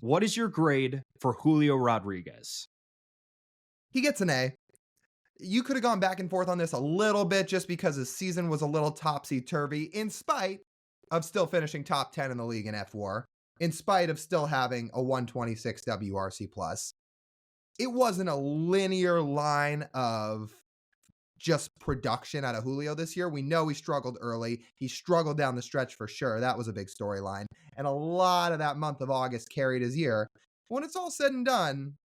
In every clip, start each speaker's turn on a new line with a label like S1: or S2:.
S1: What is your grade for Julio Rodriguez?
S2: He gets an A. You could have gone back and forth on this a little bit just because his season was a little topsy-turvy, in spite of still finishing top 10 in the league in F4, in spite of still having a 126 WRC plus. It wasn't a linear line of just production out of Julio this year. We know he struggled early. He struggled down the stretch for sure. That was a big storyline. And a lot of that month of August carried his year. When it's all said and done,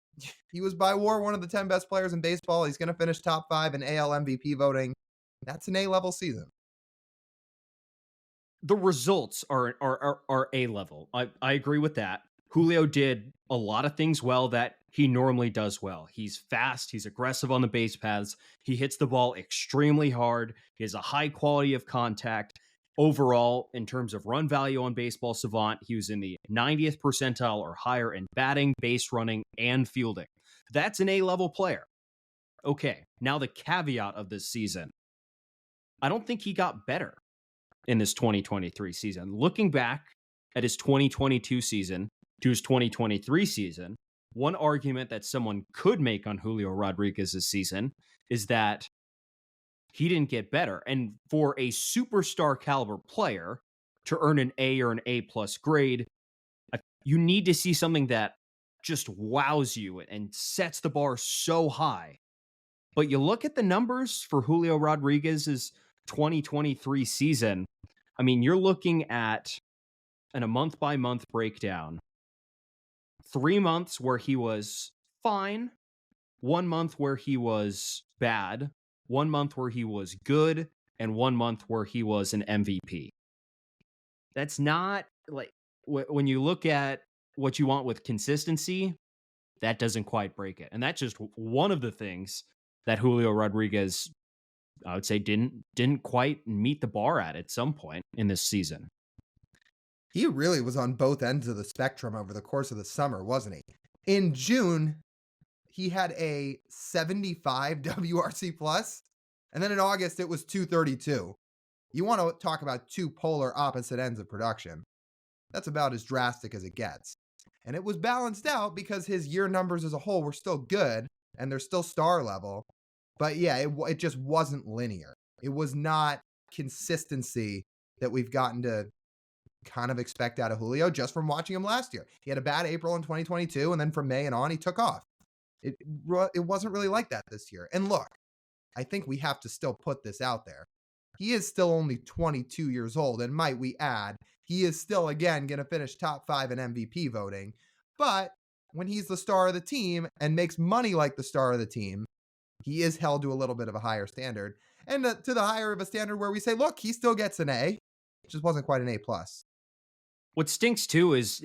S2: he was by war one of the 10 best players in baseball. He's going to finish top 5 in AL MVP voting. That's an A-level season.
S1: The results are A level. I agree with that. Julio did a lot of things well that he normally does well. He's fast, he's aggressive on the base paths, he hits the ball extremely hard, he has a high quality of contact. Overall, in terms of run value on Baseball Savant, he was in the 90th percentile or higher in batting, base running, and fielding. That's an A-level player. Okay, now the caveat of this season. I don't think he got better in this 2023 season. Looking back at his 2022 season to his 2023 season, one argument that someone could make on Julio Rodriguez's season is that he didn't get better. And for a superstar caliber player to earn an A or an A plus grade, you need to see something that just wows you and sets the bar so high. But you look at the numbers for Julio Rodriguez's 2023 season. I mean, you're looking at in a month by month breakdown. 3 months where he was fine, 1 month where he was bad, 1 month where he was good, and 1 month where he was an MVP. That's not like when you look at what you want with consistency, that doesn't quite break it. And that's just one of the things that Julio Rodriguez, I would say, didn't quite meet the bar at some point in this season.
S2: He really was on both ends of the spectrum over the course of the summer, wasn't he? In June, he had a 75 WRC plus, and then in August, it was 232. You want to talk about two polar opposite ends of production. That's about as drastic as it gets. And it was balanced out because his year numbers as a whole were still good, and they're still star level. But yeah, it just wasn't linear. It was not consistency that we've gotten to kind of expect out of Julio just from watching him last year. He had a bad April in 2022, and then from May and on, he took off. It wasn't really like that this year. And look, I think we have to still put this out there. He is still only 22 years old, and might we add, he is still, again, going to finish top 5 in MVP voting. But when he's the star of the team and makes money like the star of the team, he is held to a little bit of a higher standard. And to the higher of a standard where we say, look, he still gets an A. It just wasn't quite an A+.
S1: What stinks, too, is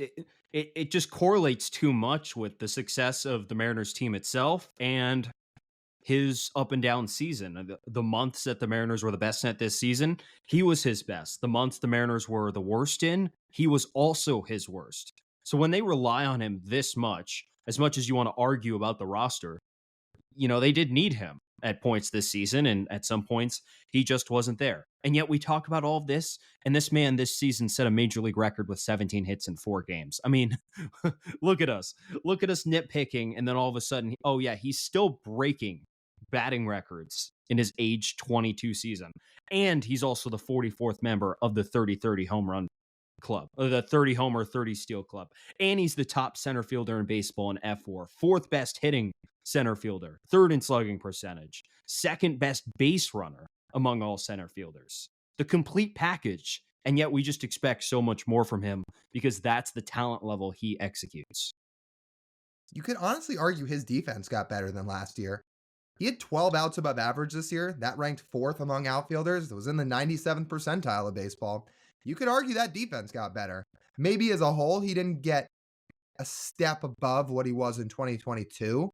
S1: it just correlates too much with the success of the Mariners team itself and his up and down season. The months that the Mariners were the best at this season, he was his best. The months the Mariners were the worst in, he was also his worst. So when they rely on him this much as you want to argue about the roster, they did need him at points this season, and at some points, he just wasn't there. And yet we talk about all of this, and this man this season set a major league record with 17 hits in 4 games. I mean, look at us nitpicking, and then all of a sudden, oh yeah, he's still breaking batting records in his age 22 season. And he's also the 44th member of the 30-30 home run club, or the 30 homer, 30 steal club. And he's the top center fielder in baseball in F4, 4th best hitting center fielder, 3rd in slugging percentage, 2nd best base runner among all center fielders. The complete package. And yet we just expect so much more from him because that's the talent level he executes.
S2: You could honestly argue his defense got better than last year. He had 12 outs above average this year. That ranked 4th among outfielders. It was in the 97th percentile of baseball. You could argue that defense got better. Maybe as a whole, he didn't get a step above what he was in 2022.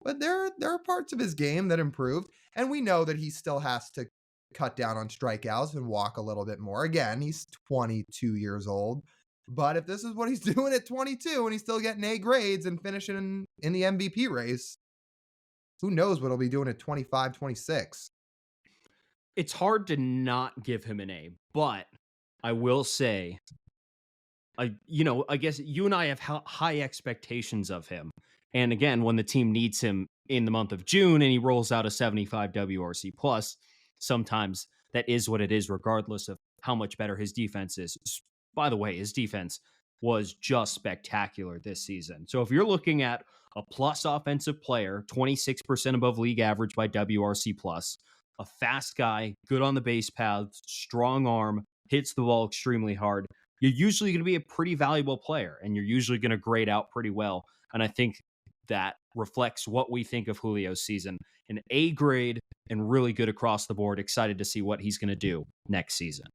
S2: But there are parts of his game that improved. And we know that he still has to cut down on strikeouts and walk a little bit more. Again, he's 22 years old. But if this is what he's doing at 22 and he's still getting A grades and finishing in the MVP race, who knows what he'll be doing at 25, 26.
S1: It's hard to not give him an A, but I will say I guess you and I have high expectations of him. And again, when the team needs him in the month of June and he rolls out a 75 WRC plus, sometimes that is what it is, regardless of how much better his defense is. By the way, his defense was just spectacular this season. So if you're looking at a plus offensive player, 26% above league average by WRC plus, a fast guy, good on the base paths, strong arm, hits the ball extremely hard, you're usually going to be a pretty valuable player and you're usually going to grade out pretty well. And I think that reflects what we think of Julio's season. An A grade and really good across the board. Excited to see what he's going to do next season.